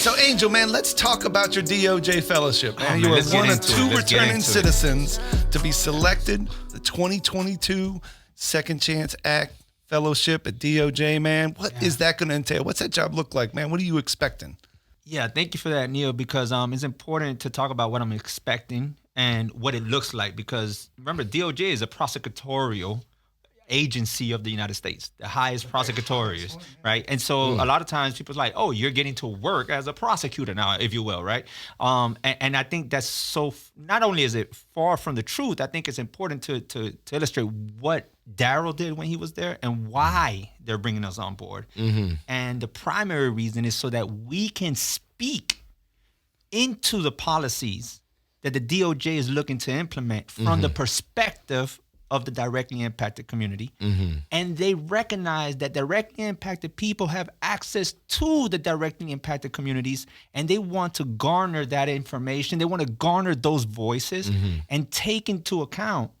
So, Angel, man, let's talk about your DOJ fellowship, man. You are Let's get one of into it. two Let's get returning into it. citizens to be selected the 2022 Second Chance Act Fellowship at DOJ, man. What is that going to entail? What's that job look like, man? What are you expecting? Yeah, thank you for that, Neil, because it's important to talk about what I'm expecting and what it looks like, because remember, DOJ is a prosecutorial agency of the United States, the highest prosecutorial, right? And so a lot of times people's like, oh, you're getting to work as a prosecutor now, if you will, right? And I think that's so, not only is it far from the truth, I think it's important to illustrate what Darryl did when he was there and why they're bringing us on board. And the primary reason is so that we can speak into the policies that the DOJ is looking to implement from the perspective of the directly impacted community. And they recognize that directly impacted people have access to the directly impacted communities, and they want to garner that information. They want to garner those voices and take into account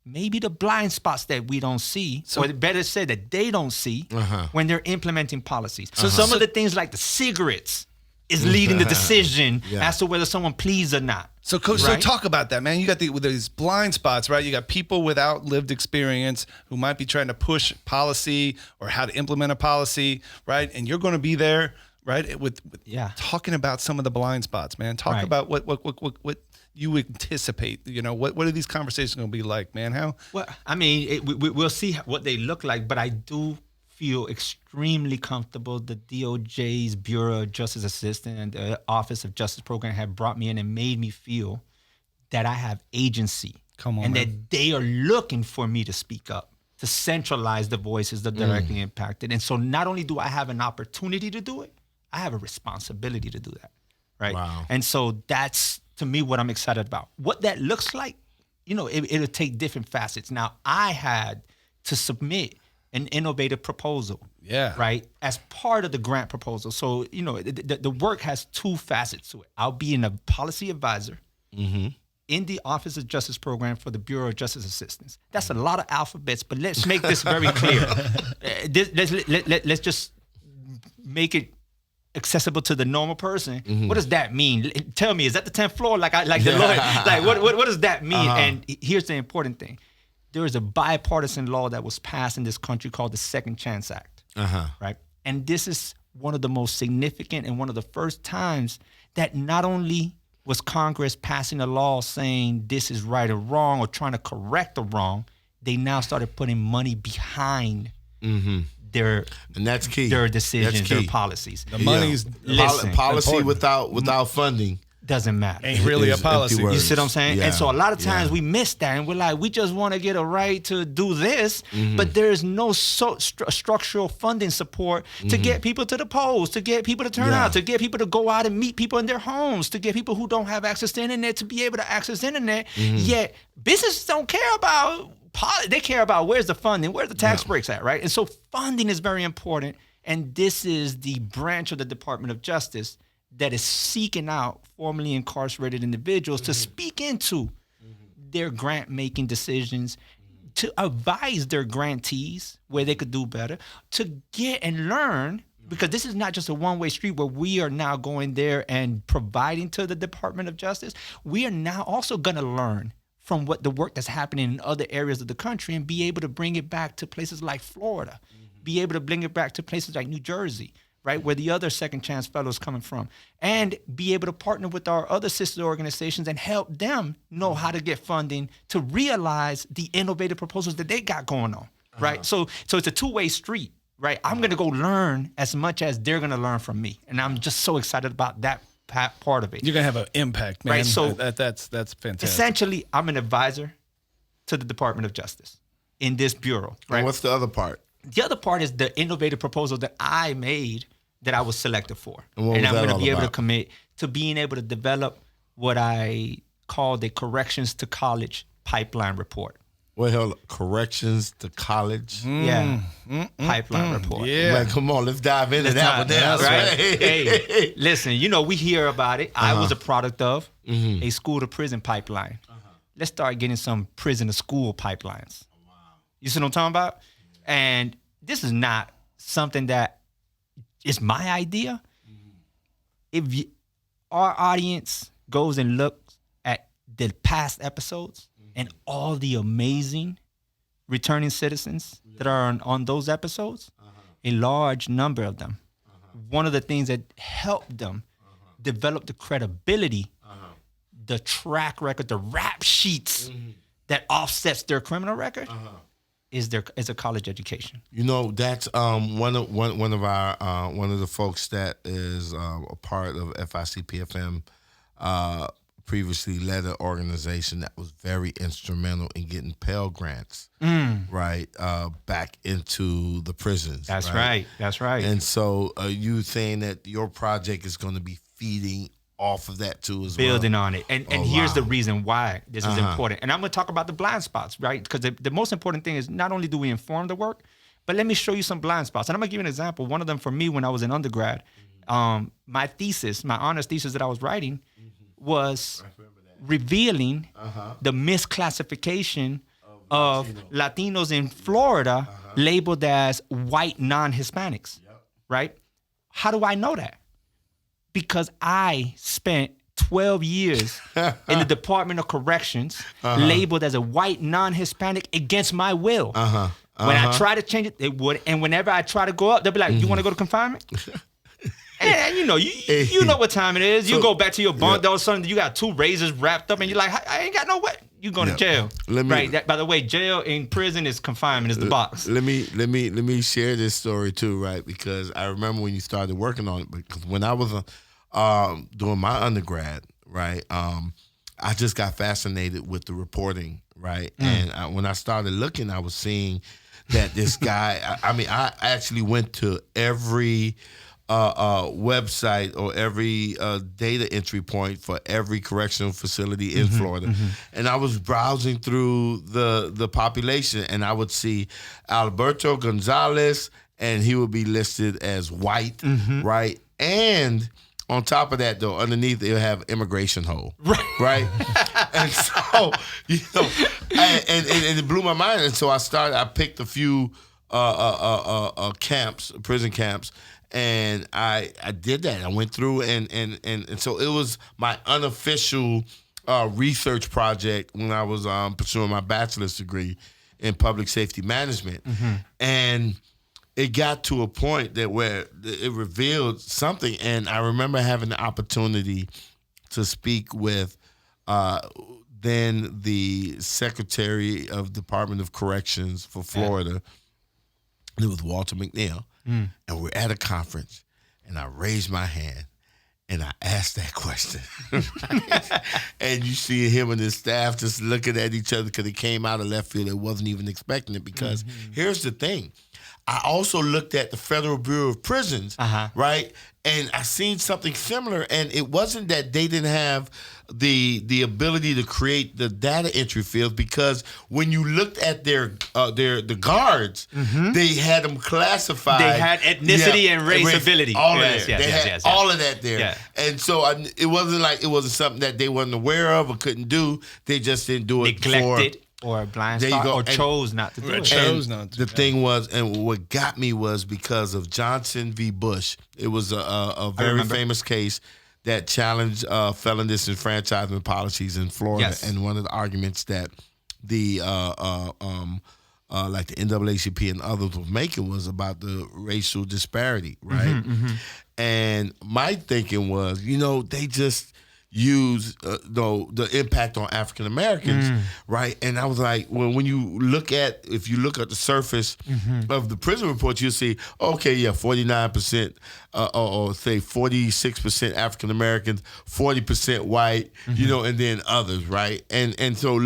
maybe the blind spots that we don't see, or better said, that they don't see when they're implementing policies. So some of the things like the cigarettes is leading the decision as to whether someone pleads or not. So, Coach, so talk about that, man. You got these blind spots, right? You got people without lived experience who might be trying to push policy or how to implement a policy, right? And you're going to be there, right, with talking about some of the blind spots, man. Talk about what you anticipate. You know, what are these conversations going to be like, man? How? Well, I mean, we'll see what they look like, but I do feel extremely comfortable. The DOJ's Bureau of Justice Assistant and the Office of Justice Program have brought me in and made me feel that I have agency. Come on, and man. that they are looking for me to speak up, to centralize the voices that are directly impacted. And so not only do I have an opportunity to do it, I have a responsibility to do that, right? Wow. And so that's, to me, what I'm excited about. What that looks like, you know, it'll take different facets. Now, I had to submit an innovative proposal, right, as part of the grant proposal. So, you know, the work has two facets to it. I'll be a policy advisor in the Office of Justice Program for the Bureau of Justice Assistance. That's a lot of alphabets, but let's make this very clear. Let's just make it accessible to the normal person. What does that mean? Tell me, is that the 10th floor? Like the lawyer? Like what does that mean? And here's the important thing. There is a bipartisan law that was passed in this country called the Second Chance Act, right? And this is one of the most significant and one of the first times that not only was Congress passing a law saying this is right or wrong or trying to correct the wrong, they now started putting money behind their and that's key. Their decisions, That's key. their policies. The money's policy important. without funding doesn't matter. Ain't really a policy. You see what I'm saying? And so a lot of times we miss that, and we're like, we just want to get a right to do this, but there is no structural funding support to get people to the polls, to get people to turn out, to get people to go out and meet people in their homes, to get people who don't have access to internet to be able to access internet. Yet businesses don't care about they care about where's the funding, where's the tax breaks at, right? And so funding is very important, and this is the branch of the Department of Justice that is seeking out formerly incarcerated individuals to speak into their grant-making decisions, to advise their grantees where they could do better, to get and learn, because this is not just a one-way street where we are now going there and providing to the Department of Justice. We are now also going to learn from what the work that's happening in other areas of the country and be able to bring it back to places like Florida, be able to bring it back to places like New Jersey, right, where the other Second Chance Fellows coming from, and be able to partner with our other sister organizations and help them know how to get funding to realize the innovative proposals that they got going on, right? So it's a two-way street, right? I'm going to go learn as much as they're going to learn from me, and I'm just so excited about that part of it. You're going to have an impact, man. Right, so that's fantastic. Essentially, I'm an advisor to the Department of Justice in this bureau, right? And what's the other part? The other part is the innovative proposal that I made that I was selected for. And I'm going to be able to about? commit to being able to develop what I call the Corrections to College Pipeline Report. Well, hell, corrections to college. Pipeline report. Yeah. Man, come on, let's dive into that one now. Right? Hey, listen, you know, we hear about it. I was a product of a school to prison pipeline. Let's start getting some prison to school pipelines. You see what I'm talking about? And this is not something that is my idea. our audience goes and looks at the past episodes and all the amazing returning citizens that are on those episodes, a large number of them, one of the things that helped them develop the credibility, the track record, the rap sheets that offsets their criminal record is a college education. You know, that's one of the folks that is a part of FIC PFM. Previously led an organization that was very instrumental in getting Pell Grants, right, back into the prisons. That's right. And so you saying that your project is going to be feeding off of that too as Building well? on it. And here's the reason why this is important. And I'm going to talk about the blind spots, right? Because the most important thing is not only do we inform the work, but let me show you some blind spots. And I'm going to give you an example. One of them for me when I was in undergrad, my thesis, my honors thesis that I was writing was revealing the misclassification of Latinos in Florida labeled as white non-Hispanics, right? How do I know that? Because I spent 12 years in the Department of Corrections labeled as a white non-Hispanic against my will. When I try to change it, they would. And whenever I try to go up, they'll be like, you want to go to confinement? And you know, you know what time it is. You go back to your bunk, all of a sudden you got 2 razors wrapped up, and you're like, I ain't got no way. You going to jail, right? By the way, jail in prison is confinement, is the box. Let me share this story too, right? Because I remember when you started working on it. Because when I was doing my undergrad, right, I just got fascinated with the reporting, right? And when I started looking, I was seeing that this guy. I actually went to every website or every data entry point for every correctional facility in Florida. And I was browsing through the population, and I would see Alberto Gonzalez, and he would be listed as white, right? And on top of that, though, underneath they'll have immigration hole, right? And so, you know, and it blew my mind. And so I picked a few camps, prison camps, and I did that. I went through and so it was my unofficial research project when I was pursuing my bachelor's degree in public safety management. And it got to a point that where it revealed something. And I remember having the opportunity to speak with then the Secretary of Department of Corrections for Florida. It was Walter McNeil. And we're at a conference, and I raised my hand, and I asked that question. And you see him and his staff just looking at each other because it came out of left field. They wasn't even expecting it because here's the thing. I also looked at the Federal Bureau of Prisons, right? And I seen something similar, and it wasn't that they didn't have the ability to create the data entry fields, because when you looked at the guards, they had them classified. They had ethnicity and race ability. All of that. They had all of that there. Yeah. And so it wasn't like it wasn't something that they wasn't aware of or couldn't do. They just didn't do it. Neglected. Or a blind spot, or chose not to do it. The thing was, and what got me was because of Johnson v. Bush. It was a very famous case that challenged felon disenfranchisement policies in Florida. Yes. And one of the arguments that the like the NAACP and others were making was about the racial disparity, right? And my thinking was, you know, they just use the impact on African Americans, right? And I was like, well, if you look at the surface of the prison report, you'll see, okay, 49%, or say 46% African Americans, 40% white, you know, and then others, right? And so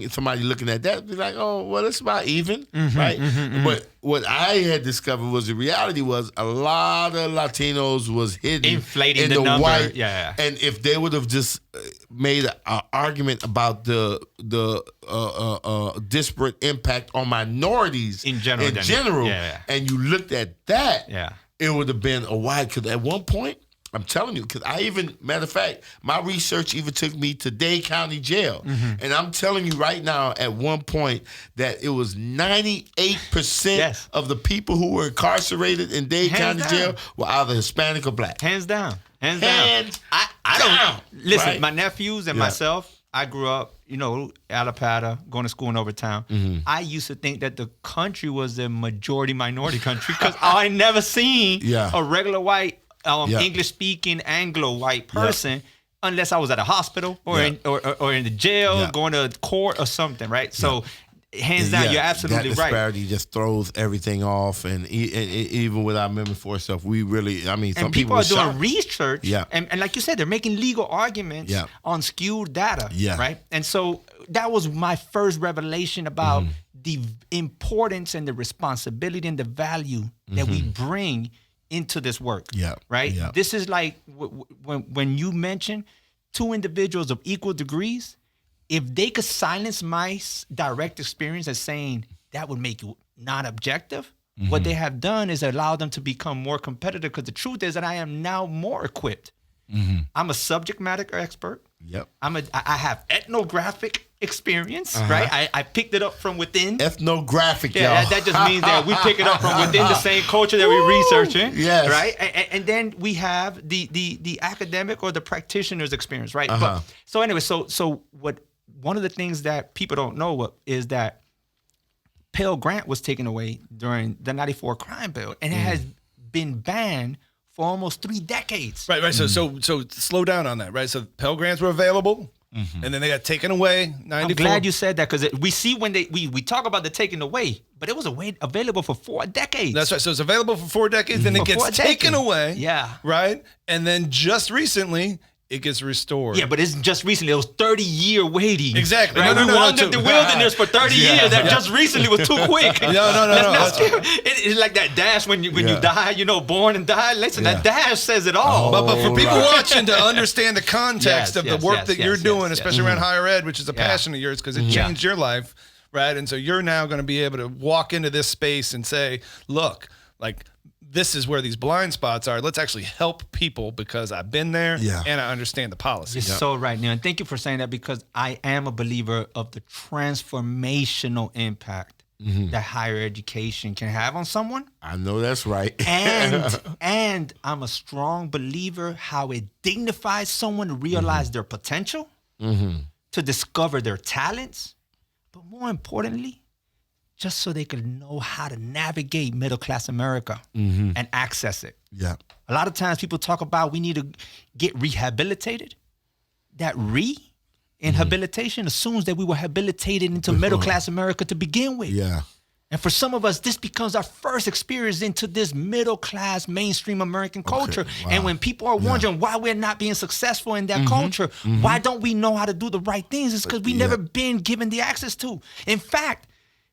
somebody looking at that, be like, oh, well, it's about even, right? But what I had discovered was the reality was a lot of Latinos was hidden, inflating in the number. white. And if they would have just made an argument about the disparate impact on minorities in general, and you looked at that, it would have been a wide. Because at one point, I'm telling you, because matter of fact, my research even took me to Dade County Jail. And I'm telling you right now, at one point, that it was 98% of the people who were incarcerated in Dade County Jail were either Hispanic or black. Hands down. Hands down. I don't listen. Right? My nephews and Yeah. myself. I grew up, Alapata, going to school in Overtown. Mm-hmm. I used to think that the country was a majority minority country because I never seen a regular white, English speaking Anglo white person unless I was at a hospital or in the jail, going to court or something, right? So. Hands down, you're absolutely that right. disparity just throws everything off, and even with our memory for stuff, we really, I mean, some and people are doing shocked. research, and like you said, they're making legal arguments on skewed data, right? And so that was my first revelation about the importance and the responsibility and the value that we bring into this work, right? Yeah. This is like when you mention two individuals of equal degrees. If they could silence my direct experience as saying that would make you not objective, what they have done is allow them to become more competitive because the truth is that I am now more equipped. I'm a subject matter expert. Yep. I have ethnographic experience, right? I picked it up from within. Ethnographic, y'all. That just means that we pick it up from within the same culture that we're researching. Yes. Right? And then we have the academic or the practitioner's experience, right? But so anyway, so what one of the things that people don't know is that Pell Grant was taken away during the 94 crime bill, and it has been banned for almost 3 decades. Right. So slow down on that, right? So Pell Grants were available, and then they got taken away. 94. I'm glad you said that because we see when we talk about the taking away, but it was available for 4 decades. That's right. So it's available for 4 decades, then it gets taken away. Yeah. Right? And then just recently, it gets restored. Yeah, but it's just recently. It was 30-year waiting. Exactly. Right? No, we wandered the wilderness for 30 years. That just recently was too quick. No. It's like that dash when you die, born and die. Listen, that dash says it all. But for people watching to understand the context of the work that you're doing, especially around higher ed, which is a passion of yours because it changed your life, right? And so you're now going to be able to walk into this space and say, look, like, this is where these blind spots are. Let's actually help people because I've been there and I understand the policy. You're so right, Neil. And thank you for saying that because I am a believer of the transformational impact that higher education can have on someone. I know that's right. and I'm a strong believer how it dignifies someone to realize their potential, to discover their talents, but more importantly, just so they could know how to navigate middle-class America and access it. Yeah. A lot of times people talk about we need to get rehabilitated. That rehabilitation assumes that we were habilitated into middle-class America to begin with. Yeah. And for some of us, this becomes our first experience into this middle-class mainstream American culture. Wow. And when people are wondering why we're not being successful in that culture, why don't we know how to do the right things? It's because we've never been given the access to. In fact,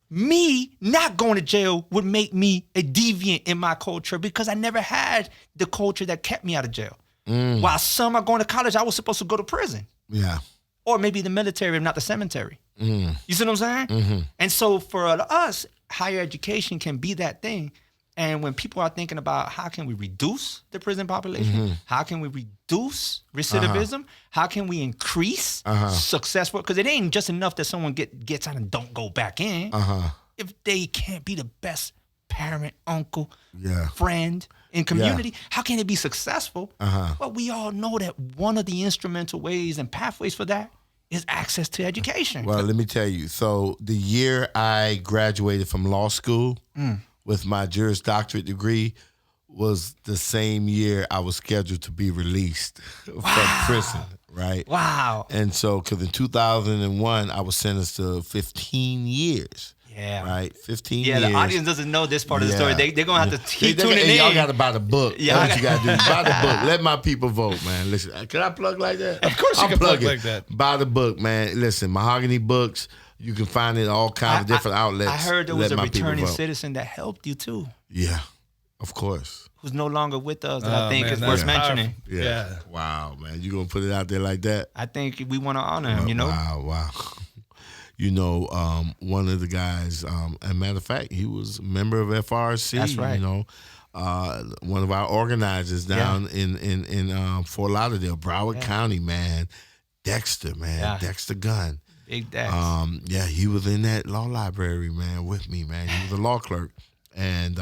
me not going to jail would make me a deviant in my culture because I never had the culture that kept me out of jail. While some are going to college, I was supposed to go to prison. Yeah. Or maybe the military, if not the cemetery. You see what I'm saying? And so for us, higher education can be that thing. And when people are thinking about how can we reduce the prison population, how can we reduce recidivism, how can we increase successful, because it ain't just enough that someone gets out and don't go back in. If they can't be the best parent, uncle, friend in community, how can it be successful? Well, we all know that one of the instrumental ways and pathways for that is access to education. Well, let me tell you. So the year I graduated from law school, with my Juris Doctorate degree was the same year I was scheduled to be released from prison, right? Wow. And so, because in 2001, I was sentenced to 15 years. Yeah. Right? 15 years. Yeah, the audience doesn't know this part of the story. They're going to have to keep tuning in. Y'all got to buy the book. Yeah. That's what you got to do. Buy the book. Let my people vote, man. Listen, can I plug like that? Of course you can plug like that. Buy the book, man. Listen, Mahogany Books. You can find it in all kinds of different outlets. I heard there was a returning citizen that helped you too. Yeah, of course. Who's no longer with us that I think is worth mentioning. Yeah. Wow, man. You going to put it out there like that? I think we want to honor him, Wow. One of the guys, as a matter of fact, he was a member of FRRC. That's right. One of our organizers down in Fort Lauderdale, Broward County, man. Dexter, man. Yeah. Dexter Gunn. Big Dex. He was in that law library, man, with me, man. He was a law clerk. And,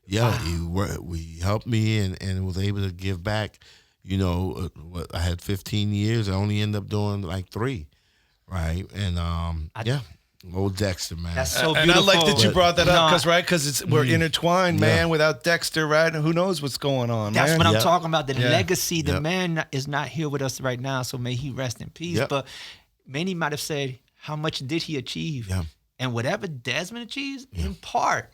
he helped me and was able to give back I had 15 years. I only ended up doing like 3, right? And old Dexter, man. That's so beautiful. And I like that you brought that up because we're intertwined, man. Without Dexter, right? Who knows what's going on? That's man. what I'm talking about. The legacy. The man is not here with us right now, so may he rest in peace. But many might have said, how much did he achieve? Yeah. And whatever Desmond achieves, in part.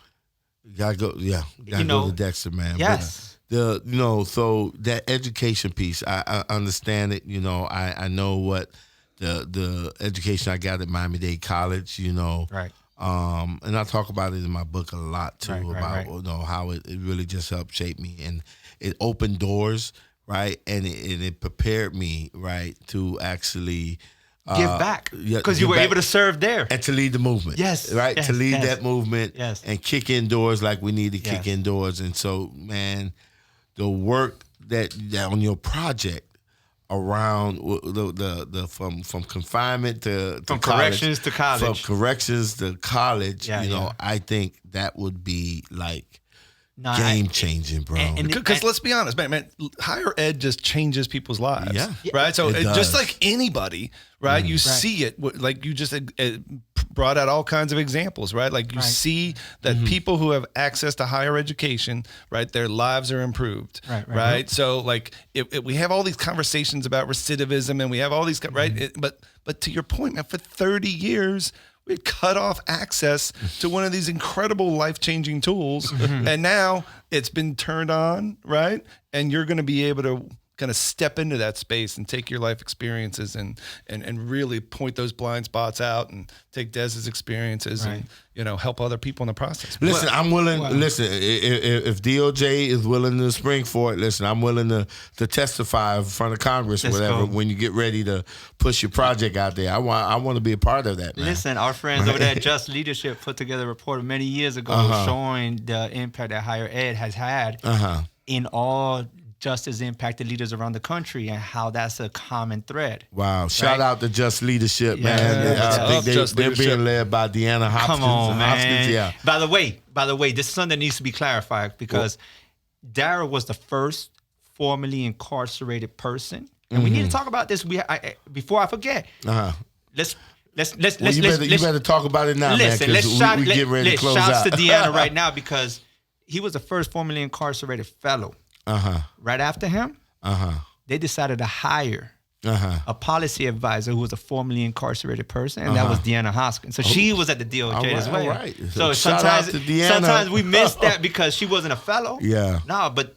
You gotta go. Yeah, you gotta go to Dexter, man. Yes. But so that education piece, I understand it. I know what the education I got at Miami-Dade College. Right. And I talk about it in my book a lot too, right. How it really just helped shape me, and it opened doors, right, and it prepared me, right, to actually give back, because you were able to serve there and to lead the movement. Yes, right, yes, to lead yes. that movement, yes. and kick in doors like we need to kick in doors. And so, man, the work that on your project around the from confinement to from college, corrections to college, from corrections to college, I think that would be like game changing, bro. Because let's be honest, man, higher ed just changes people's lives. Yeah. Right. So It just does. like anybody, right? You see it, like you just brought out all kinds of examples, right? Like you see that people who have access to higher education, right, their lives are improved, right? So like if we have all these conversations about recidivism and we have all these, right? But to your point, man, for 30 years, we cut off access to one of these incredible life-changing tools, and now it's been turned on, right? And you're going to be able to kind of step into that space and take your life experiences and really point those blind spots out and take Dez's experiences and help other people in the process. Listen, I'm willing. Listen, if DOJ is willing to spring for it, listen, I'm willing to testify in front of Congress, or whatever. When you get ready to push your project out there, I want to be a part of that, man. Listen, our friends over there at Just Leadership put together a report many years ago showing the impact that higher ed has had in all justice impacted leaders around the country and how that's a common thread. Wow. Shout out to Just Leadership, man. I think they're being led by Deanna Hopkins. Come on, man. Yeah. By the way, this is something that needs to be clarified, because Darryl was the first formerly incarcerated person. And we need to talk about this. Before I forget, let's you better talk about it now, man, because we get ready to close out. Shouts to Deanna right now, because he was the first formerly incarcerated fellow. Right after him, they decided to hire a policy advisor who was a formerly incarcerated person, and that was Deanna Hoskins. So she was at the DOJ as well. Right. So sometimes we miss that because she wasn't a fellow. Yeah. No, but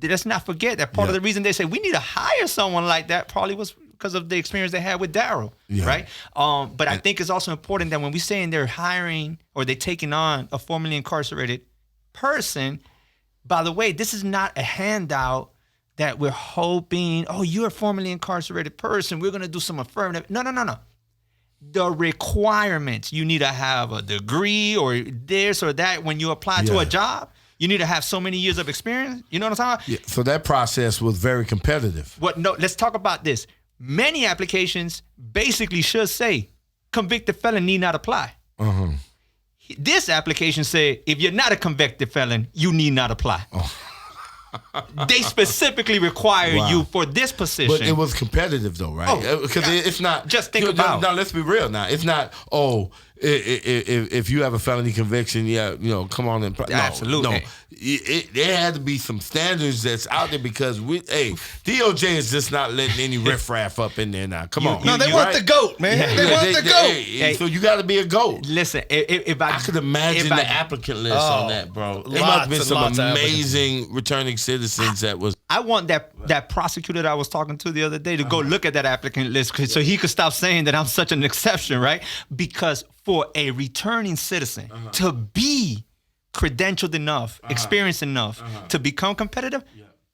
let's not forget that part of the reason they said we need to hire someone like that probably was because of the experience they had with Darryl, right? But I think it's also important that when we saying they're hiring or they're taking on a formerly incarcerated person, by the way, this is not a handout that we're hoping, you're a formerly incarcerated person, we're going to do some affirmative. No. The requirements, you need to have a degree or this or that. When you apply to a job, you need to have so many years of experience. You know what I'm talking about? Yeah. So that process was very competitive. Let's talk about this. Many applications basically should say, convicted felon need not apply. This application said, if you're not a convicted felon, you need not apply. They specifically require you for this position. But it was competitive though, right? Because it's not. Just think about. No, let's be real now. It's not, if you have a felony conviction, come on and apply. Absolutely. No. There had to be some standards that's out there, because DOJ is just not letting any riffraff up in there now. Come on. No, they want the GOAT, man. They want the GOAT. So you got to be a GOAT. Listen, if I could imagine the applicant list on that, bro. There must have been some amazing returning citizens that was. I want that prosecutor that I was talking to the other day to go look at that applicant list so he could stop saying that I'm such an exception, right? Because for a returning citizen to be credentialed enough, experienced enough to become competitive,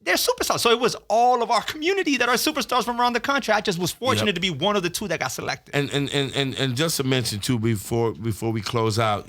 they're superstars. So it was all of our community that are superstars from around the country. I just was fortunate to be one of the 2 that got selected. And just to mention too, before we close out,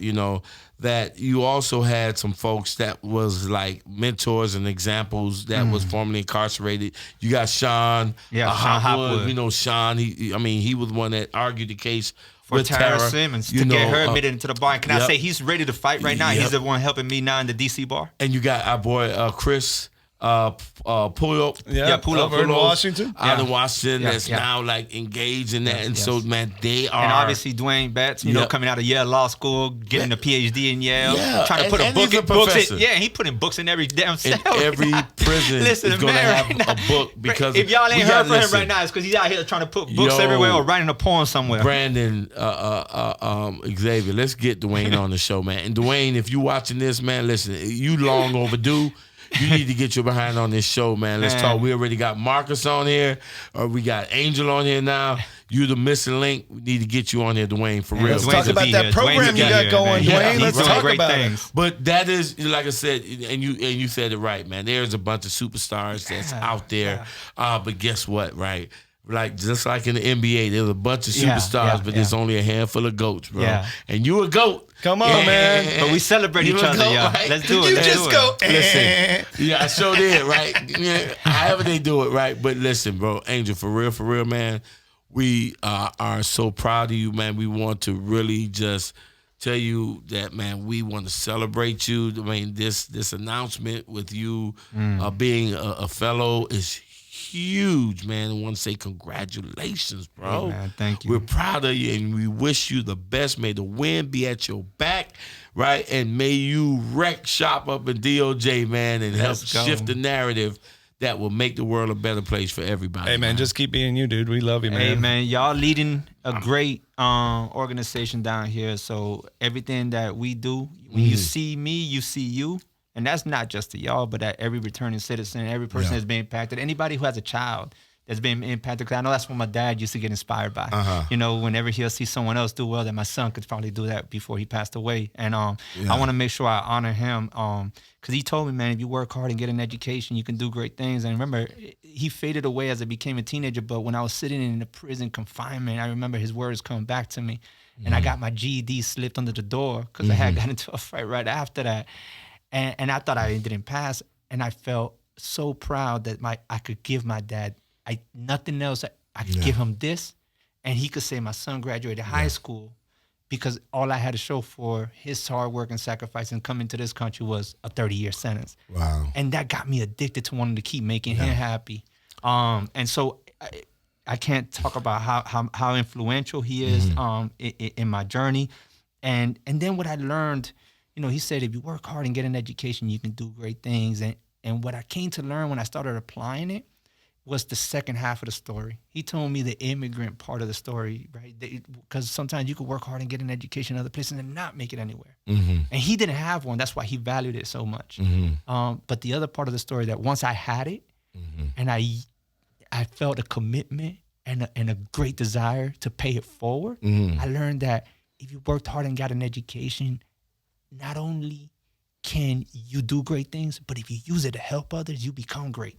that you also had some folks that was like mentors and examples that was formerly incarcerated. You got Sean, Sean Hopwood. Sean. He was one that argued the case for with Tara Simmons to get her admitted into the bar. And can I say he's ready to fight right now? He's the one helping me now in the DC bar. And you got our boy Chris pull up. pull up over in Washington. Out of Washington, Yeah, that's yeah. now like engaged in that, and yes. so man, they are. And obviously Dwayne Betts, you know, Yep. coming out of Yale Law School, getting a PhD in Yale, Yeah, trying to put and a book he's a in books. professor. He putting books in every damn in cell. every prison Listen, is going to man, have right now, a book because if y'all ain't we heard gotta from him listen. right now, it's because he's out here trying to put books Yo, everywhere or writing a poem somewhere. Brandon, Xavier, let's get Dwayne on the show, man. And Dwayne, if you watching this, man, listen, you long overdue. You need to get your behind on this show, man. Let's talk. We already got Marcus on here, or we got Angel on here now. You the missing link. We need to get you on here, Dwayne, for real. Let's talk about that program you got going, Dwayne. Let's talk about it. But that is, like I said, and you said it right, man. There's a bunch of superstars that's out there. But guess what, right? Like just like in the NBA, there's a bunch of superstars, but there's only a handful of goats, bro. Yeah. And you a goat. Come on, man. But we celebrate each other, y'all. Right? Let's do it. You Let's just do go. it. Listen, yeah, I sure did, right? Yeah, however they do it, right? But listen, bro, Angel, for real, man, we are so proud of you, man. We want to really just tell you that, man, we want to celebrate you. I mean, this announcement with you being a fellow is huge, man. I want to say congratulations, bro. Hey, man, thank you. We're proud of you, and we wish you the best. May the wind be at your back, right? And may you wreck shop up in DOJ, man, and help shift the narrative that will make the world a better place for everybody. Hey, man, just keep being you, dude. We love you, man. Hey, man, y'all leading a great organization down here. So everything that we do, when you see me, you see you. And that's not just to y'all, but at every returning citizen, every person that's been impacted, anybody who has a child that's been impacted. Because I know that's what my dad used to get inspired by. You know, whenever he'll see someone else do well, that my son could probably do that before he passed away. And I want to make sure I honor him because he told me, man, if you work hard and get an education, you can do great things. And remember, he faded away as I became a teenager. But when I was sitting in the prison confinement, I remember his words coming back to me. And I got my GED slipped under the door because I had got into a fight right after that. And I thought I didn't pass, and I felt so proud that I could give my dad nothing else. I could give him this, and he could say my son graduated high school because all I had to show for his hard work and sacrifice and coming to this country was a 30-year sentence. Wow. And that got me addicted to wanting to keep making him happy. And so I can't talk about how influential he is in my journey. And then what I learned, you know, he said, if you work hard and get an education, you can do great things. And what I came to learn when I started applying it was the second half of the story. He told me the immigrant part of the story, right? Because sometimes you could work hard and get an education in other places and not make it anywhere. And he didn't have one. That's why he valued it so much. But the other part of the story, that once I had it and I felt a commitment and a great desire to pay it forward, I learned that if you worked hard and got an education, not only can you do great things, but if you use it to help others, you become great.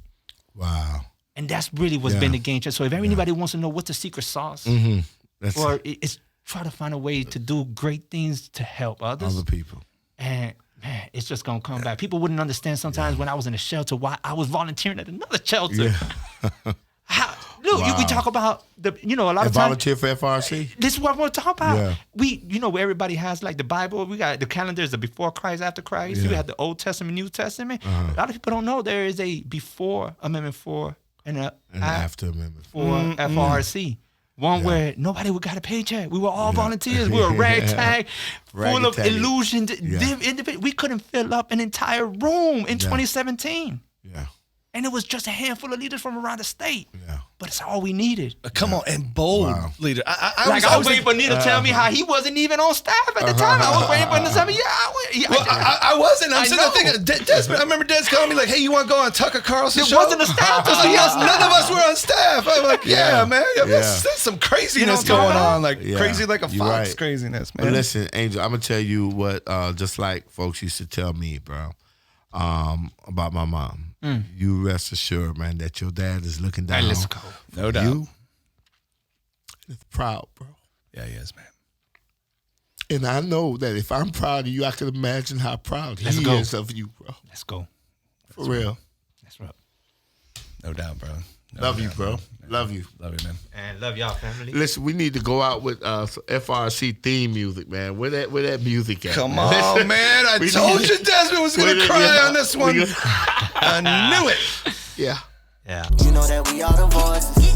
Wow. And that's really what's been the game changer. So if anybody wants to know what's the secret sauce, or it's try to find a way to do great things to help others. Other people. And man, it's just gonna come back. People wouldn't understand sometimes when I was in a shelter why I was volunteering at another shelter. We talk about a lot of times. Volunteer for FRRC? This is what we're talking about. Yeah. Where everybody has like the Bible. We got the calendars, the before Christ, after Christ. Yeah. We have the Old Testament, New Testament. A lot of people don't know there is a before Amendment 4 and an after Amendment 4. For FRRC. One where nobody would got a paycheck. We were all volunteers. We were ragtag, full of illusions. We couldn't fill up an entire room in 2017. Yeah. And it was just a handful of leaders from around the state. Yeah. But it's all we needed. Come on, and bold leader. I was waiting for Nita to tell me how he wasn't even on staff at the time. I was waiting for him to tell me, I wasn't. I'm sitting there thinking, Desmond, I remember Des calling me like, hey, you want to go on Tucker Carlson's show? There wasn't a staff. None of us were on staff. I'm like, man, there's some craziness going on. Like crazy like a fox craziness, man. But listen, Angel, I'm going to tell you what, just like folks used to tell me, bro, about my mom. You rest assured, man, that your dad is looking down. Right, let's go. No doubt. You is proud, bro. Yeah, he is, man. And I know that if I'm proud of you, I can imagine how proud he is of you, bro. Let's go. For real. That's right. No doubt, bro. Love you, bro. Love you. Love you, man. And love y'all, family. Listen, we need to go out with some FRRC theme music, man. Where that music at? Come on, man. I told you Desmond was going to cry on this one. I knew it. Yeah. Yeah. You know that we are the voices.